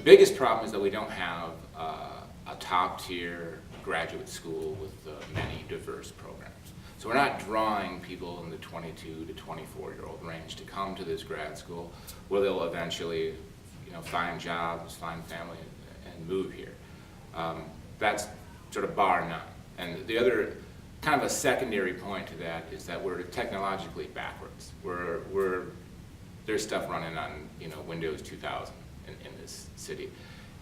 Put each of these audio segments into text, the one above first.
biggest problem is that we don't have a top-tier graduate school with many diverse programs. So we're not drawing people in the 22 to 24-year-old range to come to this grad school where they'll eventually, find jobs, find family, and move here. That's sort of bar none. And the other kind of a secondary point to that is that we're technologically backwards. There's stuff running on Windows 2000 in this city,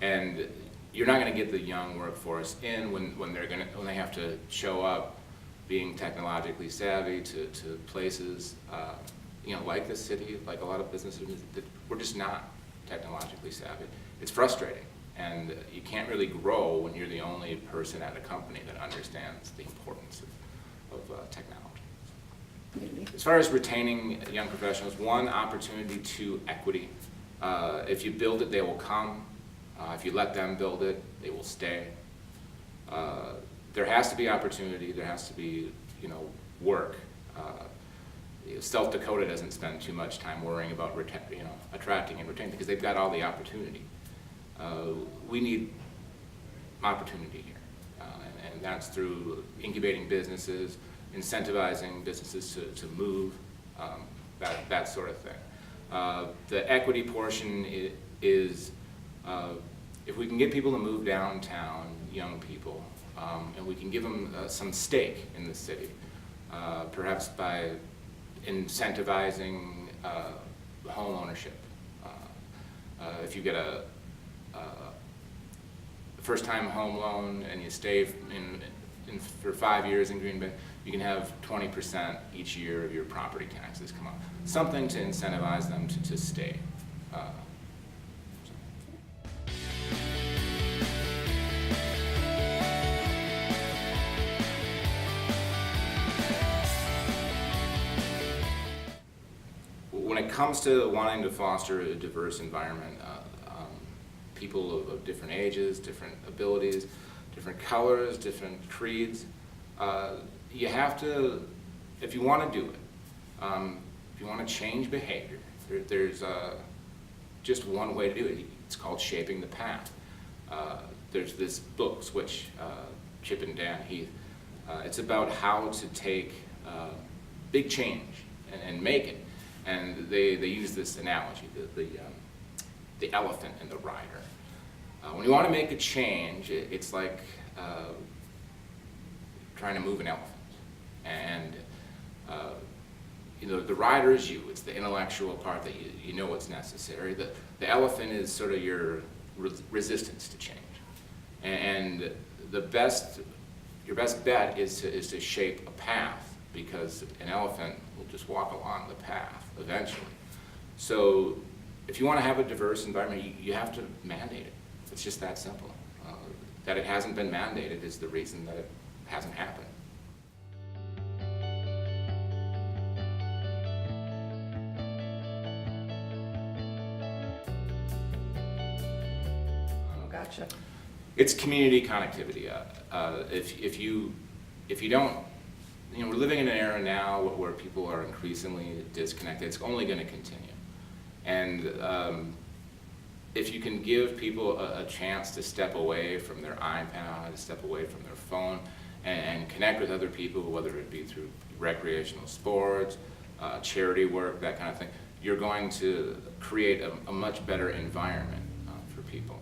and you're not going to get the young workforce in when they have to show up being technologically savvy to places like this city, like a lot of businesses that we're just not technologically savvy. It's frustrating, and you can't really grow when you're the only person at a company that understands the importance of technology. As far as retaining young professionals, one, opportunity; two, equity. If you build it, they will come. If you let them build it, they will stay. There has to be opportunity. There has to be, work. South Dakota doesn't spend too much time worrying about attracting and retaining because they've got all the opportunity. We need opportunity here, and that's through incubating businesses, incentivizing businesses to move, that sort of thing. The equity portion is if we can get people to move downtown, young people, and we can give them some stake in the city, perhaps by incentivizing home ownership. If you get a first-time home loan and you stay for 5 years in Green Bay, you can have 20% each year of your property taxes come up. Something to incentivize them to stay. When it comes to wanting to foster a diverse environment, people of different ages, different abilities, different colors, different creeds, you have to, if you want to do it, if you want to change behavior, there's just one way to do it. It's called shaping the path. There's this book, Switch, Chip and Dan Heath. It's about how to take big change and make it. And they use this analogy, the elephant and the rider. When you want to make a change, it's like trying to move an elephant. And the rider is you. It's the intellectual part that you know what's necessary. The elephant is sort of your resistance to change. And your best bet is to shape a path, because an elephant will just walk along the path eventually. So if you want to have a diverse environment, you have to mandate it. It's just that simple. That it hasn't been mandated is the reason that it hasn't happened. Gotcha. It's community connectivity. If you don't, we're living in an era now where people are increasingly disconnected. It's only going to continue. And if you can give people a chance to step away from their iPad, to step away from their phone, and connect with other people, whether it be through recreational sports, charity work, that kind of thing, you're going to create a much better environment for people.